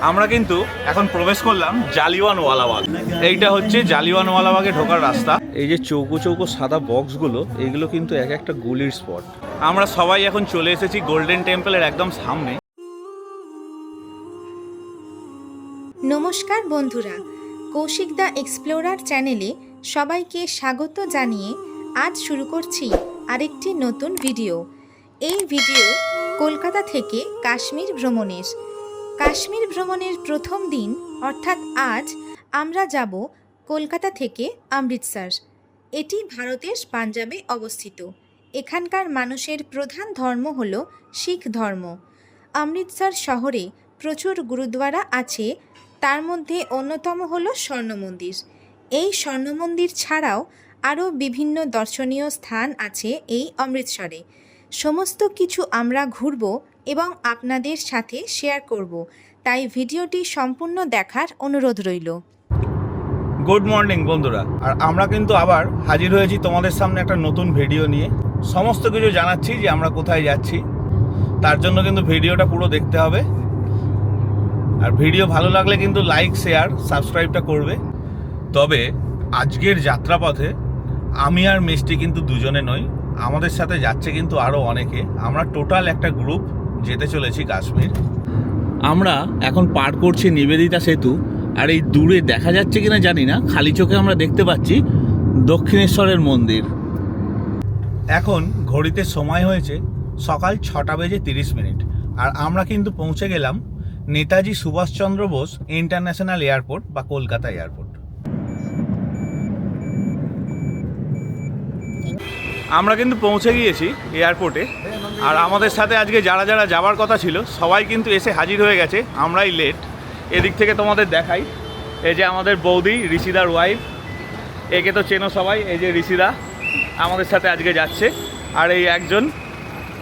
আমরা কিন্তু এখন প্রবেশ করলাম জালিয়ানওয়ালাবাগ। এইটা হচ্ছে জালিয়ানওয়ালাবাগে ঢোকার রাস্তা। এই যে চৌকো চৌকো সাদা বক্সগুলো, এইগুলো কিন্তু এক একটা গুলির স্পট। আমরা সবাই এখন চলে এসেছি গোল্ডেন টেম্পলের একদম সামনে। নমস্কার বন্ধুরা, কৌশিক দা এক্সপ্লোরার চ্যানেলে সবাইকে স্বাগত জানিয়ে আজ শুরু করছি আরেকটি নতুন ভিডিও। এই ভিডিও কলকাতা থেকে কাশ্মীর ভ্রমণের। কাশ্মীর ভ্রমণের প্রথম দিন অর্থাৎ আজ আমরা যাব কলকাতা থেকে অমৃতসর। এটি ভারতের পাঞ্জাবে অবস্থিত। এখানকার মানুষের প্রধান ধর্ম হল শিখ ধর্ম। অমৃতসর শহরে প্রচুর গুরুদ্বারা আছে, তার মধ্যে অন্যতম হল স্বর্ণ মন্দির। এই স্বর্ণ মন্দির ছাড়াও আরও বিভিন্ন দর্শনীয় স্থান আছে এই অমৃতসরে। সমস্ত কিছু আমরা ঘুরব এবং আপনাদের সাথে শেয়ার করব, তাই ভিডিওটি সম্পূর্ণ দেখার অনুরোধ রইল। গুড মর্নিং বন্ধুরা, আর আমরা কিন্তু আবার হাজির হয়েছি তোমাদের সামনে একটা নতুন ভিডিও নিয়ে। সমস্ত কিছু জানাচ্ছি যে আমরা কোথায় যাচ্ছি, তার জন্য কিন্তু ভিডিওটা পুরো দেখতে হবে। আর ভিডিও ভালো লাগলে কিন্তু লাইক, শেয়ার, সাবস্ক্রাইবটা করবে। তবে আজকের যাত্রাপথে আমি আর মিষ্টি কিন্তু দুজনে নই, আমাদের সাথে যাচ্ছে কিন্তু আরও অনেকে। আমরা টোটাল একটা গ্রুপ যেতে চলেছি কাশ্মীর। আমরা এখন পার করছি নিবেদিতা সেতু, আর এই দূরে দেখা যাচ্ছে কিনা জানি না, খালি চোখে আমরা দেখতে পাচ্ছি দক্ষিণেশ্বরের মন্দির। এখন ঘড়িতে সময় হয়েছে সকাল 6:30, আর আমরা কিন্তু পৌঁছে গেলাম নেতাজি সুভাষচন্দ্র বোস ইন্টারন্যাশনাল এয়ারপোর্ট বা কলকাতা এয়ারপোর্ট। আমরা কিন্তু পৌঁছে গিয়েছি এয়ারপোর্টে, আর আমাদের সাথে আজকে যারা যারা যাওয়ার কথা ছিল সবাই কিন্তু এসে হাজির হয়ে গেছে। আমরাই লেট। এদিক থেকে তোমাদের দেখাই, এই যে আমাদের বৌদি, ঋষিদার ওয়াইফ, একে তো চেনো সবাই। এই যে ঋষিদা আমাদের সাথে আজকে যাচ্ছে, আর এই একজন,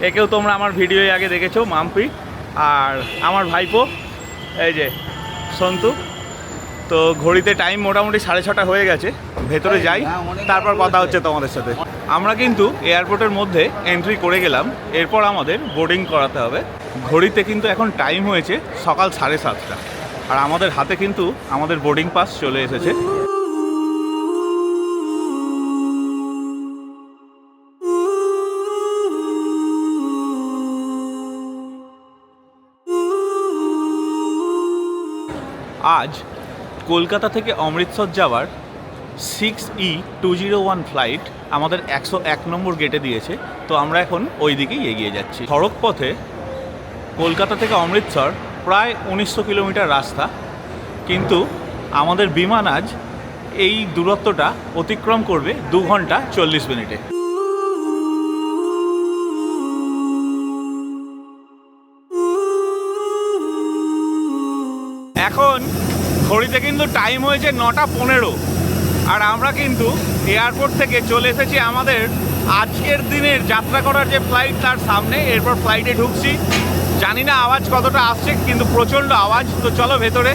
একেও তোমরা আমার ভিডিওয়ে আগে দেখেছো, মাম্পি। আর আমার ভাইপো এই যে সন্তু। তো ঘড়িতে টাইম মোটামুটি 6:30 হয়ে গেছে। ভেতরে যাই, তারপর কথা হচ্ছে তোমাদের সাথে। আমরা কিন্তু এয়ারপোর্টের মধ্যে এন্ট্রি করে গেলাম, এরপর আমাদের বোর্ডিং করাতে হবে। ঘড়িতে কিন্তু এখন টাইম হয়েছে সকাল 7:30, আর আমাদের হাতে কিন্তু আমাদের বোর্ডিং পাস চলে এসেছে। আজ কলকাতা থেকে অমৃতসর যাওয়ার 6E201 ফ্লাইট আমাদের 101 নম্বর গেটে দিয়েছে। তো আমরা এখন ওই দিকেই এগিয়ে যাচ্ছি। সড়ক পথে কলকাতা থেকে অমৃতসর প্রায় 1900 কিলোমিটার রাস্তা, কিন্তু আমাদের বিমান আজ এই দূরত্বটা অতিক্রম করবে 2 ঘন্টা 40 মিনিটে। এখন ঘড়িতে কিন্তু টাইম হয়েছে 9:15, আর আমরা কিন্তু এয়ারপোর্ট থেকে চলে এসেছি আমাদের আজকের দিনের যাত্রা করার যে ফ্লাইট তার সামনে। এরপর ফ্লাইটে ঢুকছি। জানি না আওয়াজ কতটা আসছে, কিন্তু প্রচণ্ড আওয়াজ। তো চলো ভেতরে।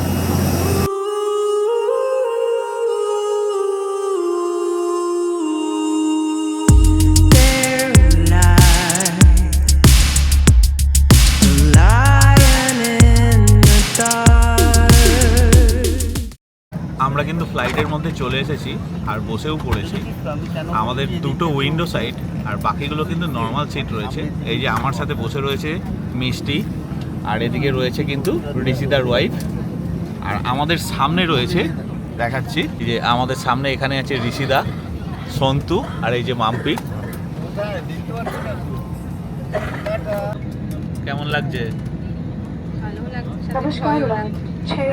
আমরা কিন্তু ফ্লাইটের মধ্যে চলে এসেছি আর বসেও পড়েছি। আমাদের দুটো উইন্ডো সাইড, আর বাকিগুলো কিন্তু নর্মাল সিট রয়েছে। এই যে আমার সাথে বসে রয়েছে মিষ্টি, আর এদিকে রয়েছে কিন্তু ঋষিদার ওয়াইফ। আর আমাদের সামনে রয়েছে, দেখাচ্ছি যে আমাদের সামনে এখানে আছে ঋষিদা, সন্তু, আর এই যে মাম্পি। কেমন লাগছে? ভালো লাগছে।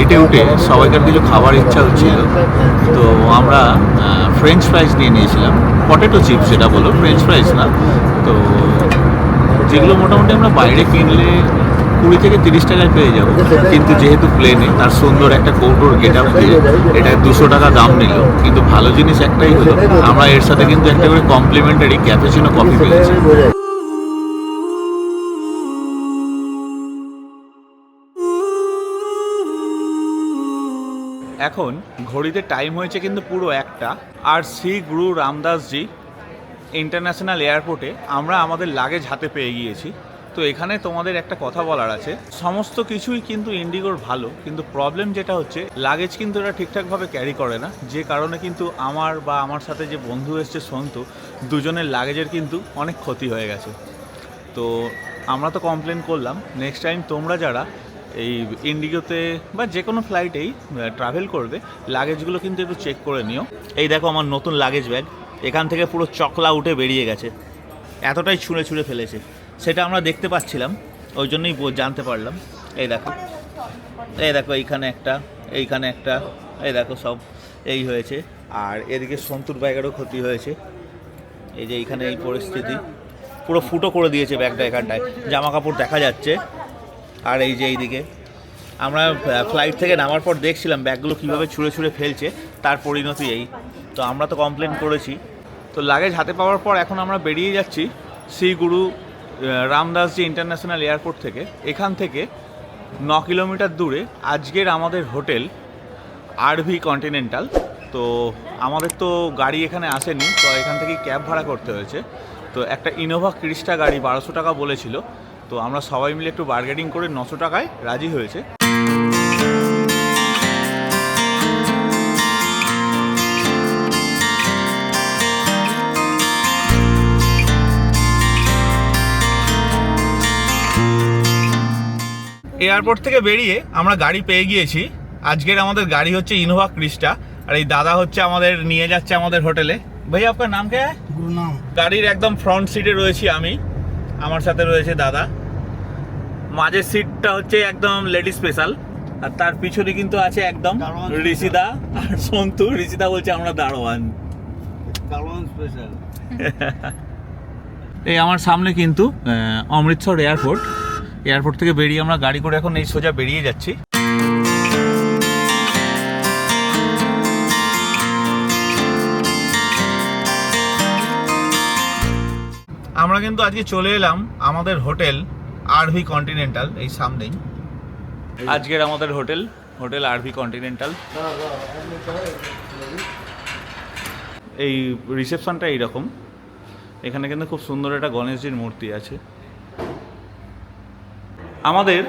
ফ্লাইটে উঠে সবাইকার কিছু খাবার ইচ্ছা হচ্ছিল, তো আমরা ফ্রেঞ্চ ফ্রাইস নিয়ে নিয়েছিলাম, পটেটো চিপস যেটা বলো, ফ্রেঞ্চ ফ্রাইস না। তো যেগুলো মোটামুটি আমরা বাইরে কিনলে 20 থেকে 30 টাকায় পেয়ে যাবো, কিন্তু যেহেতু প্লেনে তার সুন্দর একটা কৌটোর গেট আপ দিয়ে এটা 200 টাকা দাম নিল। কিন্তু ভালো জিনিস একটাই হলো, আমরা এর সাথে কিন্তু একটা করে কমপ্লিমেন্টারি ক্যাপুচিনো কফি পেয়েছি। এখন ঘড়িতে টাইম হয়েছে কিন্তু পুরো 1টা, আর শ্রী গুরু রামদাসজি ইন্টারন্যাশনাল এয়ারপোর্টে আমরা আমাদের লাগেজ হাতে পেয়ে গিয়েছি। তো এখানে তোমাদের একটা কথা বলার আছে, সমস্ত কিছুই কিন্তু ইন্ডিগোর ভালো, কিন্তু প্রবলেম যেটা হচ্ছে লাগেজ কিন্তু এরা ঠিকঠাকভাবে ক্যারি করে না, যে কারণে কিন্তু আমার সাথে যে বন্ধু এসছে সন্তু, দুজনের লাগেজের কিন্তু অনেক ক্ষতি হয়ে গেছে। তো আমরা তো কমপ্লেন করলাম, নেক্সট টাইম তোমরা যারা এই ইন্ডিগোতে বা যে কোনো ফ্লাইটেই ট্রাভেল করবে, লাগেজগুলো কিন্তু একটু চেক করে নিও। এই দেখো আমার নতুন লাগেজ ব্যাগ, এখান থেকে পুরো চকলা উঠে বেরিয়ে গেছে, এতটাই ছুঁড়ে ছুঁড়ে ফেলেছে। সেটা আমরা দেখতে পাচ্ছিলাম, ওই জন্যই জানতে পারলাম। এই দেখো এইখানে একটা, এই দেখো সব এই হয়েছে। আর এদিকে সন্তুর ব্যাগেরও ক্ষতি হয়েছে, এই যে এইখানে এই পরিস্থিতি, পুরো ফুটো করে দিয়েছে ব্যাগটা, এখানটায় জামা কাপড় দেখা যাচ্ছে। আর এই যে এইদিকে আমরা ফ্লাইট থেকে নামার পর দেখছিলাম ব্যাগগুলো কীভাবে ছুঁড়ে ছুঁড়ে ফেলছে, তার পরিণতি এই। তো আমরা তো কমপ্লেন করেছি। তো লাগেজ হাতে পাওয়ার পর এখন আমরা বেরিয়ে যাচ্ছি শ্রী গুরু রামদাসজি ইন্টারন্যাশনাল এয়ারপোর্ট থেকে। এখান থেকে 9 কিলোমিটার দূরে আজকের আমাদের হোটেল আরভি কন্টিনেন্টাল। তো আমাদের তো গাড়ি এখানে আসেনি, তো এখান থেকে ক্যাব ভাড়া করতে হয়েছে। তো একটা ইনোভা ক্রিস্টা গাড়ি 1200 টাকা বলেছিল, তো আমরা সবাই মিলে একটু বার্গেনিং করে 900 টাকায় রাজি হয়েছে। এয়ারপোর্ট থেকে বেরিয়ে আমরা গাড়ি পেয়ে গিয়েছি। আজকের আমাদের গাড়ি হচ্ছে ইনোভা ক্রিস্টা, আর এই দাদা হচ্ছে আমাদের নিয়ে যাচ্ছে আমাদের হোটেলে। ভাই আপনার নাম কে? গুরুনাম। গাড়ির একদম ফ্রন্ট সিটে রয়েছি আমি, আমার সাথে রয়েছে দাদা। মাঝের সিটটা হচ্ছে একদম লেডি স্পেশাল, আর তার পিছনে কিন্তু আছে একদম ঋষিদা আর সন্তু। ঋষিদা বলছে আমরা দারোয়ান স্পেশাল। এই আমার সামনে কিন্তু অমৃতসর এয়ারপোর্ট থেকে বেরিয়ে আমরা গাড়ি করে এখন এই সোজা বেরিয়ে যাচ্ছি। আমরা কিন্তু আজকে চলে এলাম আমাদের হোটেল আরভি কন্টিনেন্টাল, এই সামনেই আজকের আমাদের হোটেল আরভি কন্টিনেন্টাল। এই রিসেপশনটা এইরকম, এখানে কিন্তু খুব সুন্দর একটা গণেশজির মূর্তি আছে। আমাদের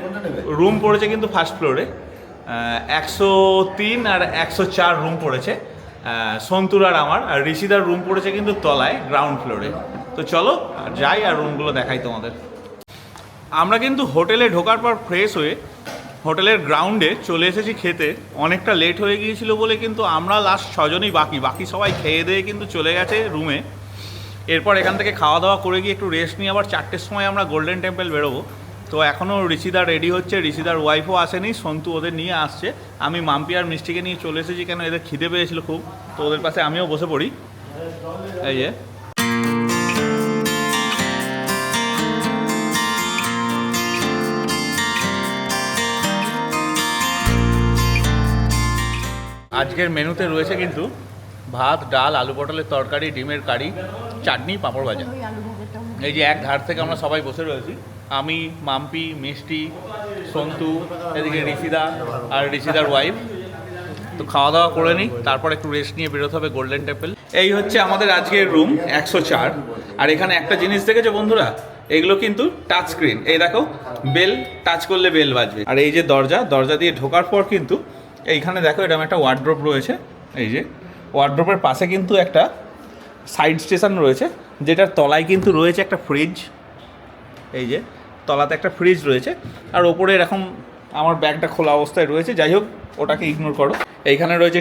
রুম পড়েছে কিন্তু ফার্স্ট ফ্লোরে, 103 আর 104 রুম পড়েছে সন্তুর আর আমার, আর ঋষিদার রুম পড়েছে কিন্তু তলায় গ্রাউন্ড ফ্লোরে। তো চলো যাই আর রুমগুলো দেখাই তোমাদের। আমরা কিন্তু হোটেলে ঢোকার পর ফ্রেশ হয়ে হোটেলের গ্রাউন্ডে চলে এসেছি খেতে। অনেকটা লেট হয়ে গিয়েছিল বলে কিন্তু আমরা লাস্ট 6 জনই বাকি সবাই খেয়ে দিয়ে কিন্তু চলে গেছে রুমে। এরপর এখান থেকে খাওয়া দাওয়া করে গিয়ে একটু রেস্ট নিয়ে আবার 4টের সময় আমরা গোল্ডেন টেম্পল বেরোবো। তো এখনও ঋষিদা রেডি হচ্ছে, ঋষিদার ওয়াইফও আসেনি, সন্তু ওদের নিয়ে আসছে। আমি মাম্পি আর মিষ্টিকে নিয়ে চলে এসেছি, কেন এদের খিদে পেয়েছিল খুব, তো ওদের পাশে আমিও বসে পড়ি। এই যে আজকের মেনুতে রয়েছে কিন্তু ভাত, ডাল, আলু পটলের তরকারি, ডিমের কারি, চাটনি, পাঁপড় ভাজা। এই যে এক ধার থেকে আমরা সবাই বসে রয়েছি, আমি, মাম্পি, মিষ্টি, সন্তু, এদিকে ঋষিদা আর ঋষিদার ওয়াইফ। তো খাওয়া দাওয়া করে নিই, তারপর একটু রেস্ট নিয়ে বেরোতে হবে গোল্ডেন টেম্পল। এই হচ্ছে আমাদের আজকের রুম 104। আর এখানে একটা জিনিস দেখেছো বন্ধুরা, এগুলো কিন্তু টাচ স্ক্রিন। এই দেখো বেল টাচ করলে বেল বাজবে। আর এই যে দরজা দিয়ে ঢোকার পর কিন্তু এইখানে দেখো এরকম একটা ওয়ার্ড্রোব রয়েছে। এই যে ওয়ার্ড্রোবের পাশে কিন্তু একটা সাইড স্টেশন রয়েছে, যেটার তলায় কিন্তু রয়েছে একটা ফ্রিজ। এই যে তলাতে একটা ফ্রিজ রয়েছে, আর ওপরে এরকম আমার ব্যাগটা খোলা অবস্থায় রয়েছে। যাই হোক, ওটাকে ইগনোর করো। এইখানে রয়েছে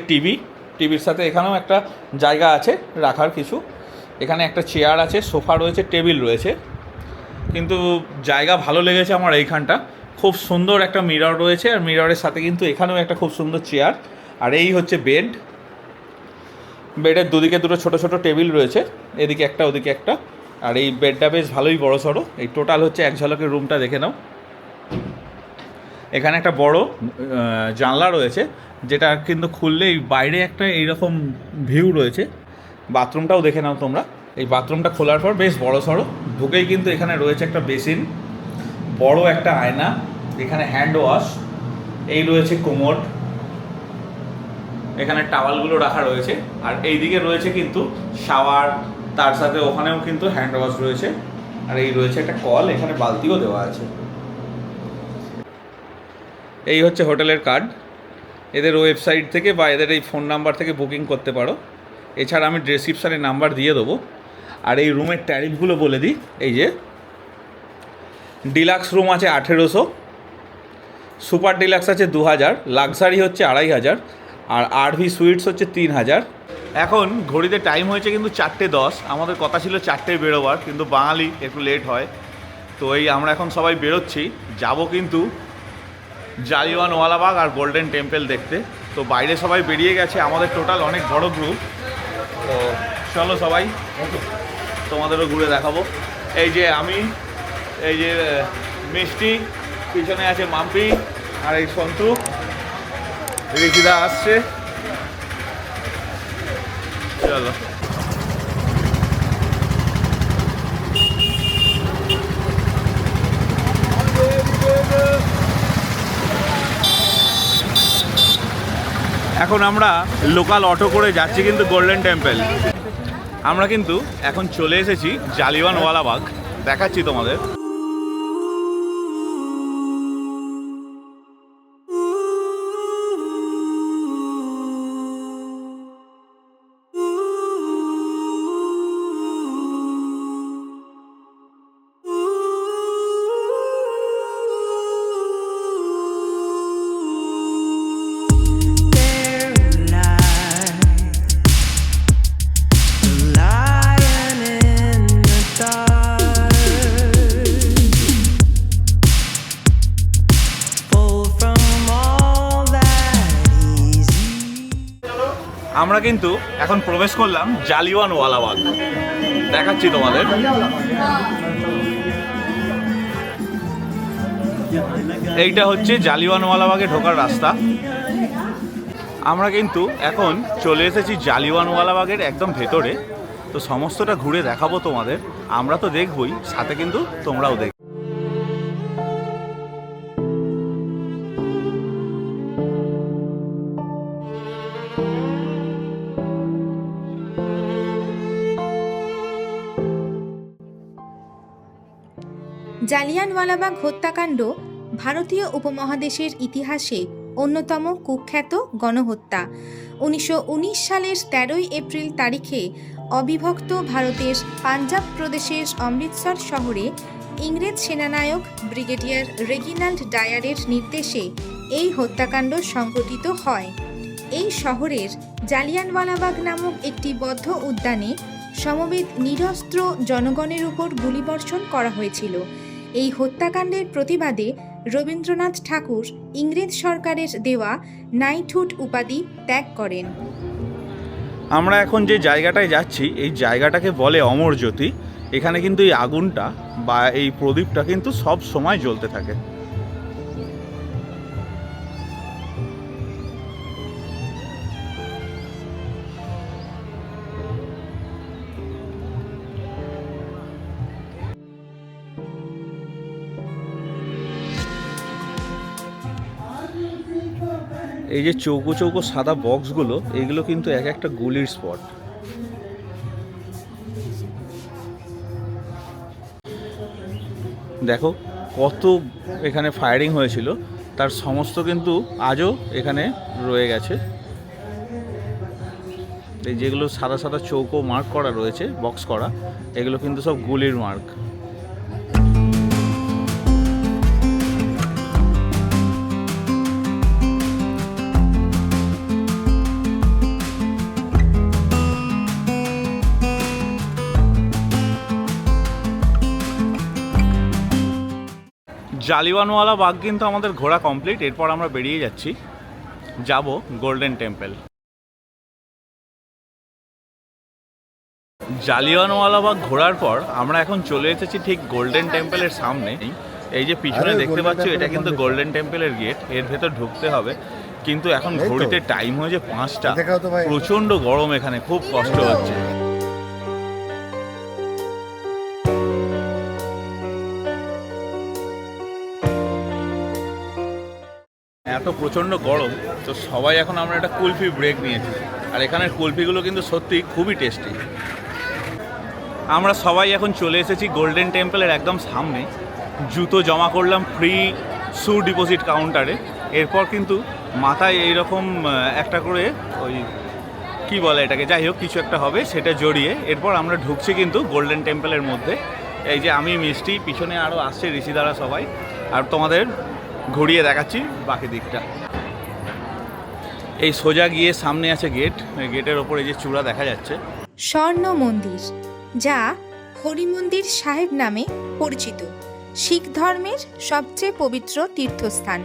টিভির সাথে এখানেও একটা জায়গা আছে রাখার কিছু। এখানে একটা চেয়ার আছে, সোফা রয়েছে, টেবিল রয়েছে। কিন্তু জায়গা ভালো লেগেছে আমার এইখানটা, খুব সুন্দর একটা মিরর রয়েছে, আর মিররের সাথে কিন্তু এখানেও একটা খুব সুন্দর চেয়ার। আর এই হচ্ছে বেড। বেডের দুদিকে দুটো ছোট ছোট টেবিল রয়েছে, এদিকে একটা ওদিকে একটা। আর এই বেডটা বেশ ভালোই বড় সড়ো। এই টোটাল হচ্ছে এক ঝলকের রুমটা দেখে নাও। এখানে একটা বড় জানলা রয়েছে, যেটা কিন্তু খুললেই বাইরে একটা এইরকম ভিউ রয়েছে। বাথরুমটাও দেখে নাও তোমরা। এই বাথরুমটা খোলার পর বেশ বড় সড়ো। ঢুকেই কিন্তু এখানে রয়েছে একটা বেসিন, বড় একটা আয়না, এখানে হ্যান্ড ওয়াশ, এই রয়েছে কোমোড, এখানে টাওয়ালগুলো রাখা রয়েছে। আর এই দিকে রয়েছে কিন্তু শাওয়ার, তার সাথে ওখানেও কিন্তু হ্যান্ড ওয়াশ রয়েছে। আর এই রয়েছে একটা কল, এখানে বালতিও দেওয়া আছে। এই হচ্ছে হোটেলের কার্ড। এদের ওয়েবসাইট থেকে বা এদের এই ফোন নাম্বার থেকে বুকিং করতে পারো। এছাড়া আমি ডেসক্রিপশানে নাম্বার দিয়ে দেবো। আর এই রুমের ট্যারিফগুলো বলে দিই। এই যে ডিলাক্স রুম আছে 1800, সুপার ডিলাক্স আছে 2000, লাক্সারি হচ্ছে 2500, আর আরভি সুইটস হচ্ছে 3000। এখন ঘড়িতে টাইম হয়েছে কিন্তু 4:10। আমাদের কথা ছিল 4টায় বেরোবার, কিন্তু বাঙালি একটু লেট হয়। তো এই আমরা এখন সবাই বেরোচ্ছি, যাব কিন্তু জালিয়ানওয়ালাবাগ আর গোল্ডেন টেম্পল দেখতে। তো বাইরে সবাই বেরিয়ে গেছে, আমাদের টোটাল অনেক বড় গ্রুপ। তো চলো সবাই, তোমাদেরও ঘুরে দেখাবো। এই যে আমি, এই যে মিষ্টি, পিছনে আছে মাম্পি, আর এই সন্তু, ঋষিদা আসছে। চলো। এখন আমরা লোকাল অটো করে যাচ্ছি কিন্তু গোল্ডেন টেম্পল। আমরা কিন্তু এখন চলে এসেছি জালিয়ানওয়ালাবাগ, দেখাচ্ছি তোমাদের। আমরা কিন্তু এখন প্রবেশ করলাম জালিয়ানওয়ালাবাগ, দেখাচ্ছি তোমাদের। এইটা হচ্ছে জালিয়ানওয়ালাবাগে ঢোকার রাস্তা। আমরা কিন্তু এখন চলে এসেছি জালিয়ানওয়ালাবাগের একদম ভেতরে। তো সমস্তটা ঘুরে দেখাবো তোমাদের। আমরা তো দেখবই, সাথে কিন্তু তোমরাও দেখবে। জালিয়ানওয়ালাবাগ হত্যাকাণ্ড ভারতীয় উপমহাদেশের ইতিহাসে অন্যতম কুখ্যাত গণহত্যা। 1919 সালের 13 এপ্রিল তারিখে অবিভক্ত ভারতের পাঞ্জাব প্রদেশের অমৃতসর শহরে ইংরেজ সেনানায়ক ব্রিগেডিয়ার রেগিনাল্ড ডায়ারের নির্দেশে এই হত্যাকাণ্ড সংঘটিত হয়। এই শহরের জালিয়ানওয়ালাবাগ নামক একটি বদ্ধ উদ্যানে সমবেত নিরস্ত্র জনগণের উপর গুলিবর্ষণ করা হয়েছিল। এই হত্যাকাণ্ডের প্রতিবাদে রবীন্দ্রনাথ ঠাকুর ইংরেজ সরকারের দেওয়া নাইটহুড উপাধি ত্যাগ করেন। আমরা এখন যে জায়গাটায় যাচ্ছি, এই জায়গাটাকে বলে অমর জ্যোতি। এখানে কিন্তু এই আগুনটা বা এই প্রদীপটা কিন্তু সব সময় জ্বলতে থাকে। এই যে চৌকো চৌকো সাদা বক্সগুলো, এগুলো কিন্তু এক একটা গুলির স্পট। দেখো কত এখানে ফায়ারিং হয়েছিল, তার সমস্ত কিন্তু আজও এখানে রয়ে গেছে। এই যেগুলো সাদা সাদা চৌকো মার্ক করা রয়েছে, বক্স করা, এগুলো কিন্তু সব গুলির মার্ক। জালিয়ানওয়ালা বাগ কিন্তু আমাদের ঘোরা কমপ্লিট। এরপর আমরা বেরিয়ে যাচ্ছি, যাব গোল্ডেন টেম্পল। জালিয়ানওয়ালা বাগ ঘোরার পর আমরা এখন চলে এসেছি ঠিক গোল্ডেন টেম্পলের সামনে। এই যে পিছনে দেখতে পাচ্ছ, এটা কিন্তু গোল্ডেন টেম্পলের গেট, এর ভেতর ঢুকতে হবে। কিন্তু এখন ঘড়িতে টাইম হয়েছে 5টা, প্রচণ্ড গরম, এখানে খুব কষ্ট হচ্ছে। এত প্রচণ্ড গরম, তো সবাই এখন আমরা একটা কুলফি ব্রেক নিয়েছি। আর এখানের কুলফিগুলো কিন্তু সত্যি খুবই টেস্টি। আমরা সবাই এখন চলে এসেছি গোল্ডেন টেম্পলের একদম সামনে। জুতো জমা করলাম ফ্রি শু ডিপোজিট কাউন্টারে। এরপর কিন্তু মাথায় এইরকম একটা করে ওই কি বলে এটাকে, যাই হোক কিছু একটা হবে, সেটা জড়িয়ে এরপর আমরা ঢুকছি কিন্তু গোল্ডেন টেম্পলের মধ্যে। এই যে আমি, মিষ্টি, পিছনে আরও আসছে ঋষিদারা সবাই। আর তোমাদের ঘুরিয়ে দেখাচ্ছি বাকি দিকটা। এই সোজা গিয়ে সামনে আছে গেট, গেটের ওপরে যে চূড়া দেখা যাচ্ছে, স্বর্ণ মন্দির, যা হরিমন্দির সাহেব নামে পরিচিত, শিখ ধর্মের সবচেয়ে পবিত্র তীর্থস্থান।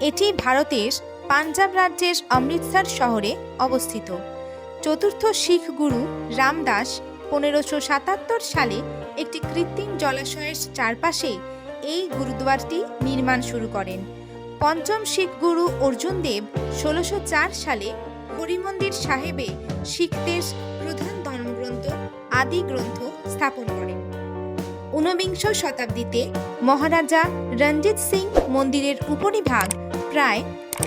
এটি ভারতের পাঞ্জাব রাজ্যের অমৃতসর শহরে অবস্থিত। চতুর্থ শিখ গুরু রামদাস 1577 সালে একটি কৃত্রিম জলাশয়ের চারপাশে এই গুরুদ্বারটি নির্মাণ শুরু করেন। পঞ্চম শিখ গুরু অর্জুন দেব 1604 সালে হরিমন্দির সাহেবে শিখদের প্রধান ধর্মগ্রন্থ আদি গ্রন্থ স্থাপন করেন। 19বিংশ শতাব্দীতে মহারাজা রঞ্জিত সিং মন্দিরের উপরিভাগ প্রায়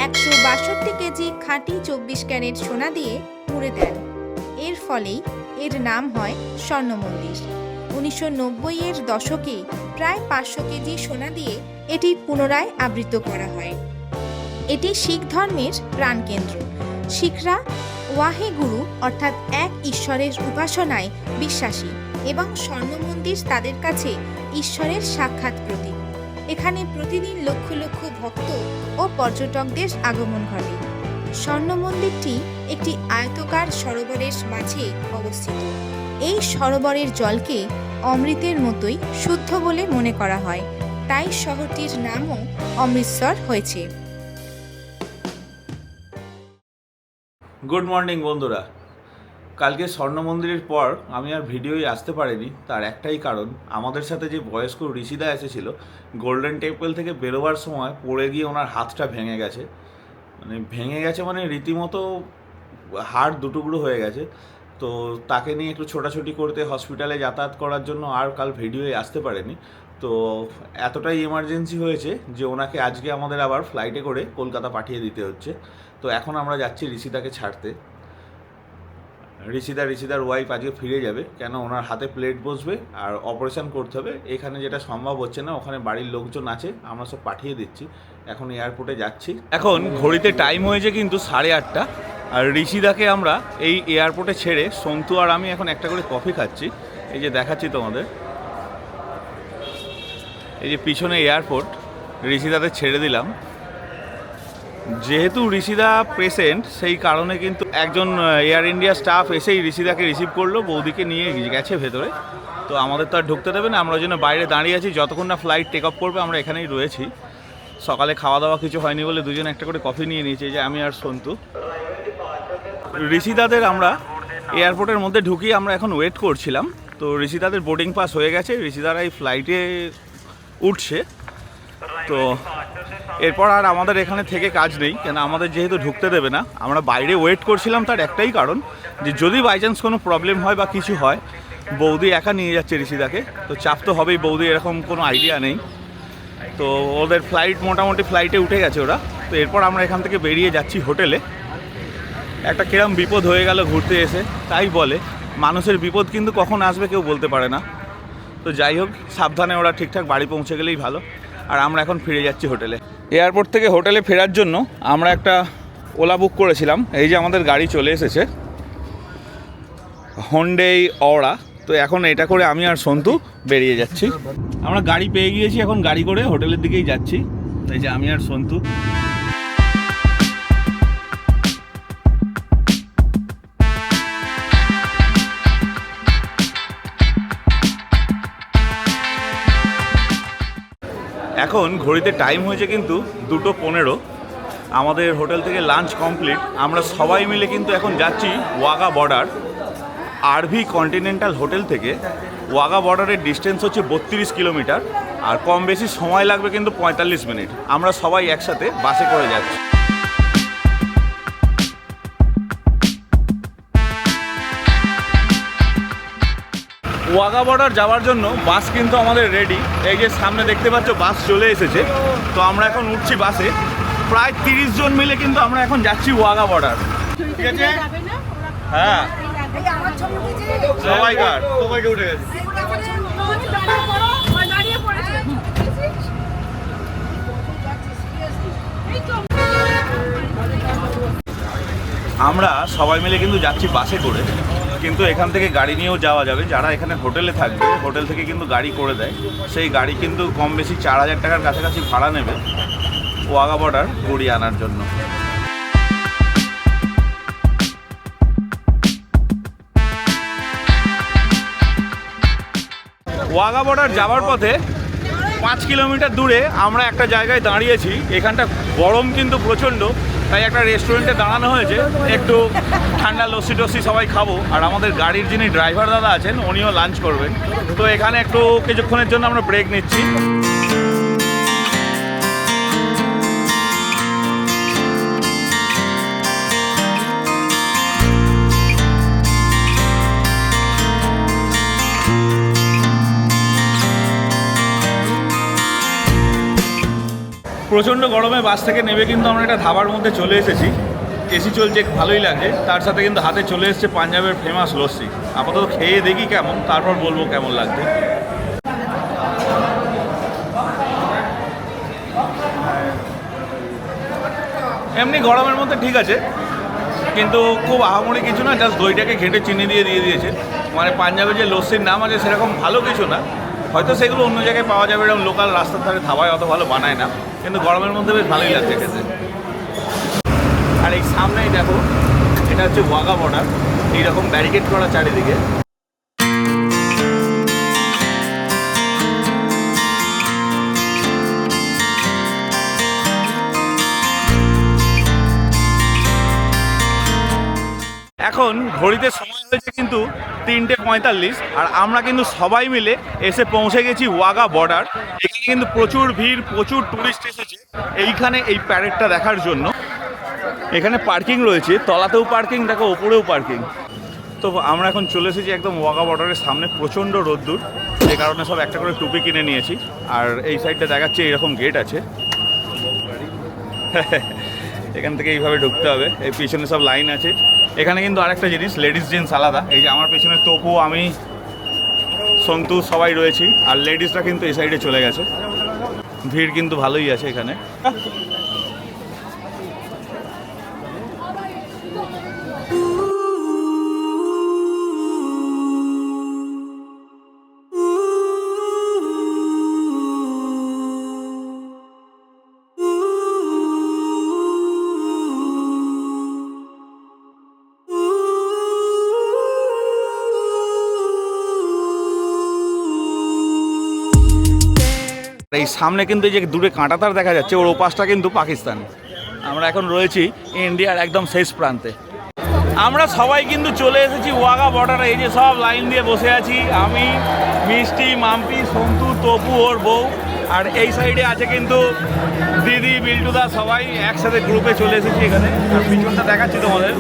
162 কেজি খাঁটি 24 ক্যারেট সোনা দিয়ে মুড়ে দেন। এর ফলেই এর নাম হয় স্বর্ণ মন্দির। 1990-এর দশকে প্রায় 500 কেজি সোনা দিয়ে এটি পুনরায় আবৃত করা হয়। এটি শিখ ধর্মের প্রাণকেন্দ্র। শিখরা ওয়াহে গুরু অর্থাৎ এক ঈশ্বরের উপাসনায় বিশ্বাসী এবং স্বর্ণ মন্দির তাদের কাছে ঈশ্বরের সাক্ষাৎ প্রতীক। এখানে প্রতিদিন লক্ষ লক্ষ ভক্ত ও পর্যটকদের আগমন ঘটে। স্বর্ণ মন্দিরটি একটি আয়তকার সরোবরের মাঝে অবস্থিত। এই সরোবরের জলকে অমৃতের মতোই শুদ্ধ বলে মনে করা হয়, তাই শহরটির নামও অমৃতসর হয়েছে। গুড মর্নিং বন্ধুরা। কালকে স্বর্ণ মন্দিরের পর আমি আর ভিডিওই আসতে পারিনি। তার একটাই কারণ, আমাদের সাথে যে বয়স্ক ঋষিদা এসেছিল, গোল্ডেন টেম্পল থেকে বেরোবার সময় পড়ে গিয়ে ওনার হাতটা ভেঙে গেছে। মানে রীতিমতো হাড় দুটুকরো হয়ে গেছে। তো তাকে নিয়ে একটু ছোটাছুটি করতে হসপিটালে যাতায়াত করার জন্য আর কাল ভিডিওয়ে আসতে পারেনি। তো এতটাই এমার্জেন্সি হয়েছে যে ওনাকে আজকে আমাদের আবার ফ্লাইটে করে কলকাতা পাঠিয়ে দিতে হচ্ছে। তো এখন আমরা যাচ্ছি ঋষিদাকে ছাড়তে। ঋষিদার ওয়াইফ আজকে ফিরে যাবে, কেন ওনার হাতে প্লেট বসবে আর অপারেশন করতে হবে। এখানে যেটা সম্ভব হচ্ছে না, ওখানে বাড়ির লোকজন আছে, আমরা সব পাঠিয়ে দিচ্ছি। এখন এয়ারপোর্টে যাচ্ছি। এখন ঘড়িতে টাইম হয়েছে কিন্তু 8:30। আর ঋষিদাকে আমরা এই এয়ারপোর্টে ছেড়ে সন্তু আর আমি এখন একটা করে কফি খাচ্ছি। এই যে দেখাচ্ছি তোমাদের, এই যে পিছনে এয়ারপোর্ট, ঋষিদাতে ছেড়ে দিলাম। যেহেতু ঋষিদা পেশেন্ট, সেই কারণে কিন্তু একজন এয়ার ইন্ডিয়া স্টাফ এসেই ঋষিদাকে রিসিভ করলো, বৌদিকে নিয়ে গেছে ভেতরে। তো আমাদের তো আর ঢুকতে দেবে না, আমরা ওই জন্য বাইরে দাঁড়িয়ে আছি। যতক্ষণ না ফ্লাইট টেক অফ করবে আমরা এখানেই রয়েছি। সকালে খাওয়া দাওয়া কিছু হয়নি বলে দুজনে একটা করে কফি নিয়ে নিয়েছি, যে আমি আর সন্তু। ঋষিদাদের আমরা এয়ারপোর্টের মধ্যে ঢুকিয়ে আমরা এখন ওয়েট করছিলাম। তো ঋষিদাদের বোর্ডিং পাস হয়ে গেছে, ঋষিদারা এই ফ্লাইটে উঠছে। তো এরপর আর আমাদের এখানে থেকে কাজ নেই, কেন আমাদের যেহেতু ঢুকতে দেবে না। আমরা বাইরে ওয়েট করছিলাম, তার একটাই কারণ যে যদি বাই চান্স কোনো প্রবলেম হয় বা কিছু হয়, বৌদি একা নিয়ে যাচ্ছে ঋষিদাকে, তো চাপ তো হবেই। বৌদি এরকম কোনো আইডিয়া নেই। তো ওদের ফ্লাইট মোটামুটি ফ্লাইটে উঠে গেছে ওরা। তো এরপর আমরা এখান থেকে বেরিয়ে যাচ্ছি হোটেলে। একটা কিরম বিপদ হয়ে গেল ঘুরতে এসে, তাই বলে মানুষের বিপদ কিন্তু কখন আসবে কেউ বলতে পারে না। তো যাই হোক, সাবধানে ওরা ঠিকঠাক বাড়ি পৌঁছে গেলেই ভালো। আর আমরা এখন ফিরে যাচ্ছি হোটেলে। এয়ারপোর্ট থেকে হোটেলে ফেরার জন্য আমরা একটা ওলা বুক করেছিলাম। এই যে আমাদের গাড়ি চলে এসেছে, হন্ডেই অরা। তো এখন এটা করে আমি আর সন্তু বেরিয়ে যাচ্ছি। আমরা গাড়ি পেয়ে গিয়েছি, এখন গাড়ি করে হোটেলের দিকেই যাচ্ছি। এই যে আমি আর সন্তু। এখন ঘড়িতে টাইম হয়েছে কিন্তু 2:15। আমাদের হোটেল থেকে লাঞ্চ কমপ্লিট। আমরা সবাই মিলে কিন্তু এখন যাচ্ছি Wagah border. RV continental hotel থেকে ওয়াঘা বর্ডারের ডিস্টেন্স হচ্ছে 32 কিলোমিটার, আর কম বেশি সময় লাগবে কিন্তু 45 মিনিট। আমরা সবাই একসাথে বাসে করে যাচ্ছি। ওয়াঘা বর্ডার যাওয়ার জন্য বাস কিন্তু আমাদের রেডি। এই যে সামনে দেখতে পাচ্ছ বাস চলে এসেছে। তো আমরা এখন উঠছি বাসে। প্রায় 30 জন মিলে কিন্তু আমরা এখন যাচ্ছি ওয়াঘা বর্ডার। ঠিক আছে? হ্যাঁ, সবাইকে উঠে গেছে। আমরা সবাই মিলে কিন্তু যাচ্ছি বাসে করে, কিন্তু এখান থেকে গাড়ি নিয়েও যাওয়া যাবে। যারা এখানে হোটেলে থাকবে হোটেল থেকে কিন্তু গাড়ি করে দেয়, সেই গাড়ি কিন্তু কম বেশি 4000 টাকার কাছাকাছি ভাড়া নেবে ওয়াঘা বর্ডার ঘুরিয়ে আনার জন্য। ওয়াঘা বর্ডার যাওয়ার পথে 5 কিলোমিটার দূরে আমরা একটা জায়গায় দাঁড়িয়েছি। এখানটা গরম কিন্তু প্রচণ্ড, তাই একটা রেস্টুরেন্টে দাঁড়ানো হয়েছে, একটু ঠান্ডা লস্যি টস্যি সবাই খাবো। আর আমাদের গাড়ির যিনি ড্রাইভার দাদা আছেন উনিও লাঞ্চ করবেন। তো এখানে একটু কিছুক্ষণের জন্য আমরা ব্রেক নিচ্ছি। প্রচণ্ড গরমে বাস থেকে নেমে কিন্তু আমরা একটা ধাবার মধ্যে চলে এসেছি। এসি চলছে, ভালোই লাগে। তার সাথে কিন্তু হাতে চলে এসেছে পাঞ্জাবের ফেমাস লস্যি। আপাতত খেয়ে দেখি কেমন, তারপর বলবো কেমন লাগছে। এমনি গরমের মধ্যে ঠিক আছে, কিন্তু খুব আহামরি কিছু না। জাস্ট দইটাকে ঘেঁটে চিনি দিয়ে দিয়েছে। মানে পাঞ্জাবের যে লস্যির নাম আছে সেরকম ভালো কিছু না। হয়তো সেগুলো অন্য জায়গায় পাওয়া যাবে, এরকম লোকাল রাস্তার ধারে ধাবায় অত ভালো বানায় না, কিন্তু গরমের মধ্যে বেশ ভালোই লাগছে খেতে। আর এই সামনেই দেখো, এটা হচ্ছে ওয়াঘা বর্ডার। এইরকম ব্যারিকেড করা চারিদিকে। এখন ঘড়িতে সময় হয়েছে কিন্তু 3:45, আর আমরা কিন্তু সবাই মিলে এসে পৌঁছে গেছি ওয়াঘা বর্ডার। এখানে কিন্তু প্রচুর ভিড়, প্রচুর টুরিস্ট এসেছে এইখানে এই প্যারেডটা দেখার জন্য। এখানে পার্কিং রয়েছে, তলাতেও পার্কিং, দেখো ওপরেও পার্কিং। তো আমরা এখন চলে এসেছি একদম ওয়াঘা বর্ডারের সামনে। প্রচণ্ড রোদ্দুর, যে কারণে সব একটা করে টুপি কিনে নিয়েছি। আর এই সাইডটা দেখাচ্ছে এরকম গেট আছে। এখান থেকে এইভাবে ঢুকতে হবে। এই পিছনে সব লাইন আছে। এখানে কিন্তু আরেকটা জিনিস, লেডিস জেন্টস আলাদা। এই যে আমার পেছনে তপু, আমি, সন্তু সবাই রয়েছি। আর লেডিসরা কিন্তু এই সাইডে চলে গেছে। ভিড় কিন্তু ভালোই আছে এখানে। এই সামনে কিন্তু এই যে দূরে কাঁটাতার দেখা যাচ্ছে, ওর ওপাশটা কিন্তু পাকিস্তান। আমরা এখন রয়েছি ইন্ডিয়ার একদম শেষ প্রান্তে। আমরা সবাই কিন্তু চলে এসেছি ওয়াঘা বর্ডারে। এই যে সব লাইন দিয়ে বসে আছি, আমি, মিষ্টি, মাম্পি, সন্তু, তপু ওর বউ। আর এই সাইডে আছে কিন্তু দিদি, বিল্টুদা, সবাই একসাথে গ্রুপে চলে এসেছি এখানে। আর পিছনটা দেখাচ্ছি তোমাদের।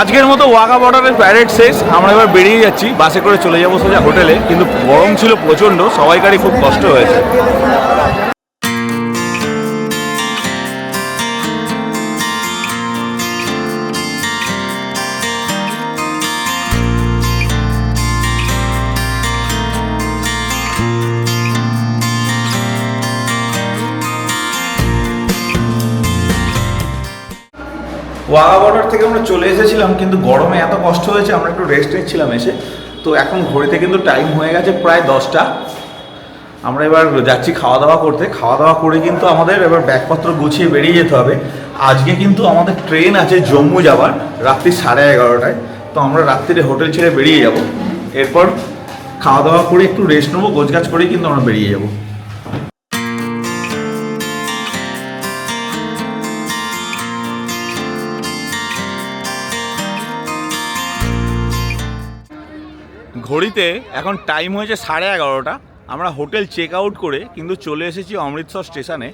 আজকের মতো ওয়াঘা বর্ডারের প্যারেড শেষ, আমরা এবার বেরিয়ে যাচ্ছি, বাসে করে চলে যাবো সোজা হোটেলে। কিন্তু গরম ছিল প্রচণ্ড, সবাইকারই খুব কষ্ট হয়েছে। ওয়াঘা বর্ডার থেকে আমরা চলে এসেছিলাম, কিন্তু গরমে এত কষ্ট হয়েছে, আমরা একটু রেস্ট নিচ্ছিলাম এসে। তো এখন ঘড়িতে কিন্তু টাইম হয়ে গেছে প্রায় 10টা। আমরা এবার যাচ্ছি খাওয়া দাওয়া করতে। খাওয়া দাওয়া করে কিন্তু আমাদের এবার ব্যাগপত্র গুছিয়ে বেরিয়ে যেতে হবে। আজকে কিন্তু আমাদের ট্রেন আছে জম্মু যাওয়ার রাত্রি 11:30টায়। তো আমরা রাত্রিরে হোটেল ছেড়ে বেরিয়ে যাব। এরপর খাওয়া দাওয়া করে একটু রেস্ট নেবো, গোছগাছ করেই কিন্তু আমরা বেরিয়ে যাব। ঘড়িতে এখন টাইম হয়েছে 11:30। আমরা হোটেল চেক আউট করে কিন্তু চলে এসেছি অমৃতসর স্টেশনে।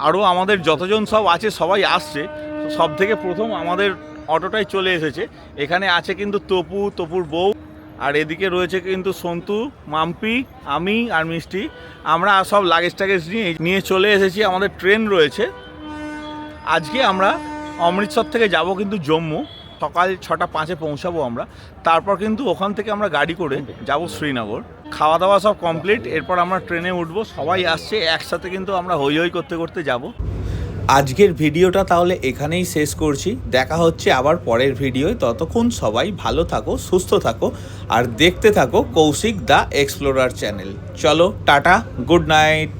আরও আমাদের যতজন সব আছে সবাই আসছে। সব থেকে প্রথম আমাদের অটোটাই চলে এসেছে। এখানে আছে কিন্তু তপুর বউ, আর এদিকে রয়েছে কিন্তু সন্তু, মাম্পি, আমি আর মিষ্টি। আমরা সব লাগেজ টাগেজ নিয়ে চলে এসেছি। আমাদের ট্রেন রয়েছে। আজকে আমরা অমৃতসর থেকে যাব কিন্তু জম্মু, সকাল 6:05 পৌঁছাবো আমরা। তারপর কিন্তু ওখান থেকে আমরা গাড়ি করে যাব শ্রীনগর। খাওয়া দাওয়া সব কমপ্লিট, এরপর আমরা ট্রেনে উঠবো। সবাই আসছে একসাথে, কিন্তু আমরা হই হই করতে করতে যাব। আজকের ভিডিওটা তাহলে এখানেই শেষ করছি। দেখা হচ্ছে আবার পরের ভিডিওয়। ততক্ষণ সবাই ভালো থাকো, সুস্থ থাকো, আর দেখতে থাকো কৌশিক দ্য এক্সপ্লোরার চ্যানেল। চলো টাটা, গুড নাইট।